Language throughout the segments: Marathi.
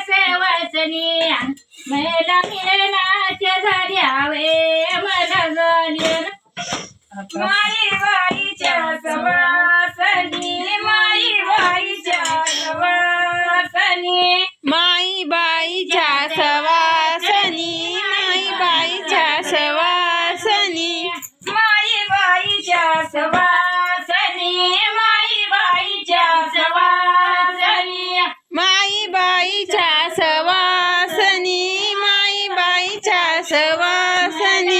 सेवसनी मला मिळनाच्या झाल्यावे मला झाल्या माई बाईच्या सवासनी माई बाईच्या सवासनी माई बाईच्या सवासनी माई बाईच्या सवासनी माई बाईच्या सवासनी माई बाईच्या सवासनी माई बाईच्या सवासनी माई बाईच्या सवासनी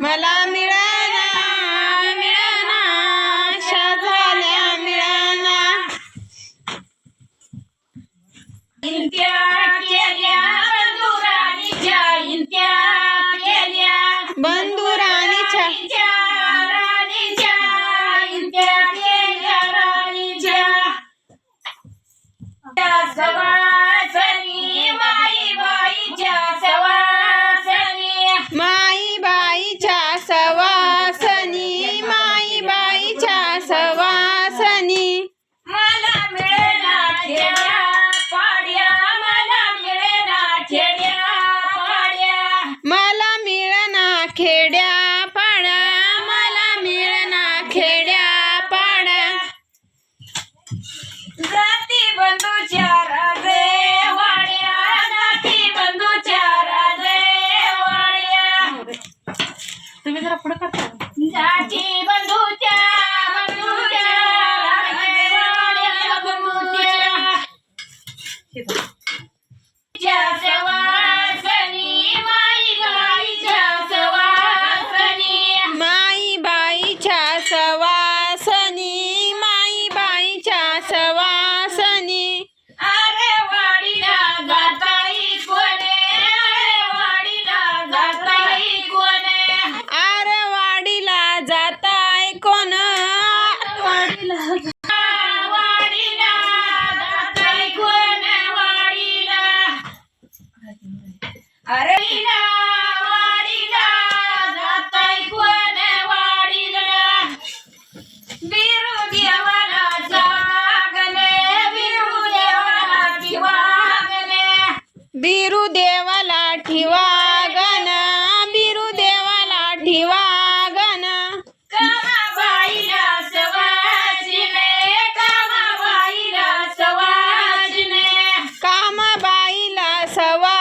मला मिळाना मिळाना झाल्या मिळाना इंत्या केल्या बंधुराणीच्या इंत्या केल्या बंधुराणीच्या राणीच्या इंत्या केल्या राणीच्या सवासनी माई बाईच्या सवासनी माई बाईच्या सवासनी माई बाईच्या सवासनी मला मिळेना खेड्या पाड्या मला मिळेना खेड्या पाड्या मला मिळना खेड्या पाड्या मला मिळना खेड्या पाड्या जाती बंधूच्या राजे वाड्या जाती बंधूच्या राजे वाड्या तुम्ही जरा पुढे करता जाती बंधूच्या राजे वाड्या बंधूच्या सवासनी माई बाईच्या सवासनी माई बाईच्या सवासनी माई बाईच्या सवासनी अरे वाडीला जाताई कोणे अरे वाडीला जाताई कोणे आरवाडीला जाताय कोण वाडीला जाताई कोणे वाडीला अरे वाडीला जाताई कोणे वाडीला बिरू देवाला जागले बिरू देवाला दिवागले बिरू देवाला ठिवा गण बिरू देवाला ठिवा गण कामाबाईला सवाशिने कामाबाईला सवाशिने कामाबाईला सवाशिन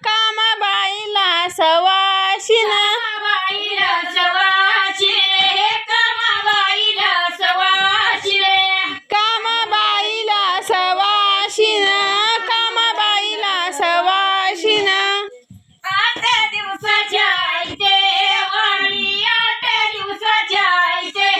कामाबाईला सवाशिन कामाबाईला सवाशिने कामाबाईला सवाशिने कामाबाईला सवाशिन कामाबाईला सवाशिन 8 दिवसाच्या आईते वारी 8 दिवसाच्या आईते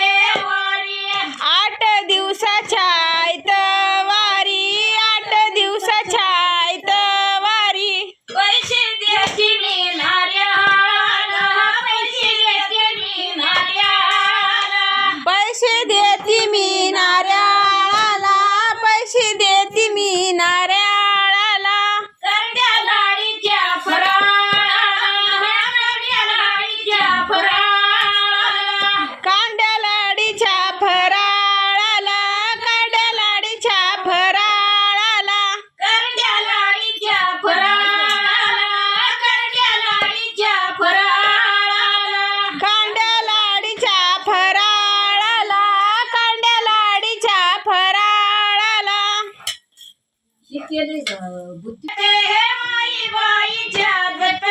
वारी 8 दिवसाच्या आयतवारी 8 दिवसाच्या आयतवारी पैसे द्यायची मी नार्याला पैसे द्यायची मी नार्याला पैसे देती मी नारळाला पैसे देती मी नारळाला करड्या लाडीच्या फराळाला करड्या लाडीच्या फराळाला कांड्या लाडीच्या फराळाला कांड्या लाडीच्या फराळाला करड्या लाडीच्या फराळाला करड्या लाडीच्या फराळाला कांड्या लाडीच्या फराळाला कांड्या लाडीच्या फराळाला हे माई बाईच्या जट